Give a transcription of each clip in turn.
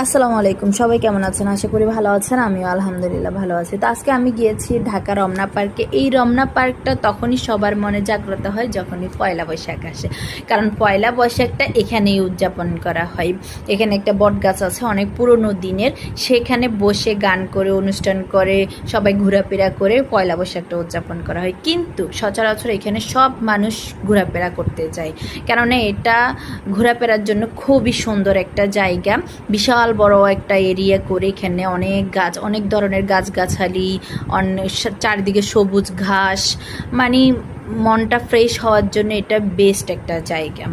আসসালামু আলাইকুম, সবাই কেমন আছেন? আশা করি ভালো আছেন। আমিও আলহামদুলিল্লাহ ভালো আছি। তো আজকে আমি গিয়েছি ঢাকা রমনা পার্কে। এই রমনা পার্কটা তখনই সবার মনে জাগ্রত হয় যখনই পয়লা বৈশাখ আসে, কারণ পয়লা বৈশাখটা এখানেই উদযাপন করা হয়। এখানে একটা বট গাছ আছে অনেক পুরনো দিনের, সেখানে বসে গান করে অনুষ্ঠান করে সবাই ঘোরাফেরা করে পয়লা বৈশাখটা উদযাপন করা হয়। কিন্তু সচরাচর এখানে সব মানুষ ঘোরাফেরা করতে যায়, কেননা এটা ঘোরাফেরার জন্য খুবই সুন্দর একটা জায়গা। বিশাল বড় একটা এরিয়া করে এখানে অনেক গাছ, অনেক ধরনের গাছগাছালি, অনেক চারিদিকে সবুজ ঘাস, মানে মনটা ফ্রেশ হওয়ার জন্য এটা বেস্ট একটা জায়গা।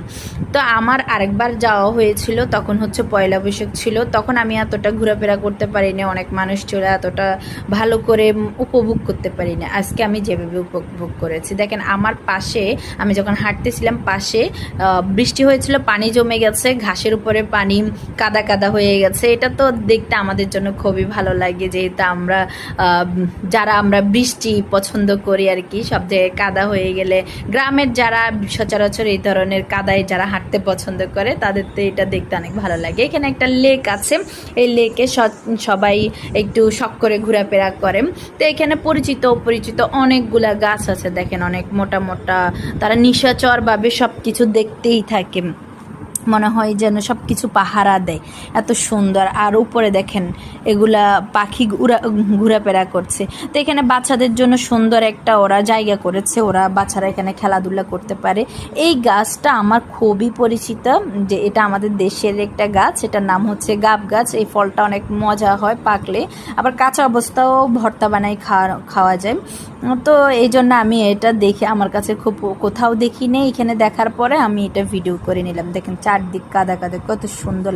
তো আমার আরেকবার যাওয়া হয়েছিল, তখন হচ্ছে পয়লা বৈশাখ ছিল, তখন আমি এতটা ঘোরাফেরা করতে পারিনি, অনেক মানুষ ছিল, এতটা ভালো করে উপভোগ করতে পারিনি। আজকে আমি যেভাবে উপভোগ করেছি, দেখেন আমার পাশে আমি যখন হাঁটতেছিলাম পাশে বৃষ্টি হয়েছিল, পানি জমে গেছে, ঘাসের উপরে পানি কাদা কাদা হয়ে গেছে। এটা তো দেখতে আমাদের জন্য খুবই ভালো লাগে, যেহেতু যারা আমরা বৃষ্টি পছন্দ করি আর কি। সব জায়গায় কাদা হয়ে গেলে, গ্রামের যারা সচরাচর এই ধরনের কাদায় যারা হাঁটতে পছন্দ করে তাদের তো এটা দেখতে অনেক ভালো লাগে। এখানে একটা লেক আছে, এই লেকে সবাই একটু শখ করে ঘোরাফেরা করে। তো এখানে পরিচিত অপরিচিত অনেকগুলা গাছ আছে, দেখেন অনেক মোটা মোটা, তারা নিশাচরভাবে সব কিছু দেখতেই থাকে, মনে হয় যেন সব কিছু পাহারা দেয়, এত সুন্দর। আর উপরে দেখেন এগুলা পাখি ঘোরাফেরা করছে। তো এখানে বাচ্চাদের জন্য সুন্দর একটা ওরা জায়গা করেছে, ওরা বাচ্চারা এখানে খেলাধুলা করতে পারে। এই গাছটা আমার খুবই পরিচিত, যে এটা আমাদের দেশের একটা গাছ, এটার নাম হচ্ছে গাব গাছ। এই ফলটা অনেক মজা হয় পাকলে, আবার কাঁচা অবস্থাও ভর্তা বানাই খাওয়া যায়। তো এই জন্য আমি এটা দেখে, আমার কাছে খুব, কোথাও দেখি নেই, এখানে দেখার পরে আমি এটা ভিডিও করে নিলাম। দেখেন চারদিক কাদা কাদা, কত সুন্দর।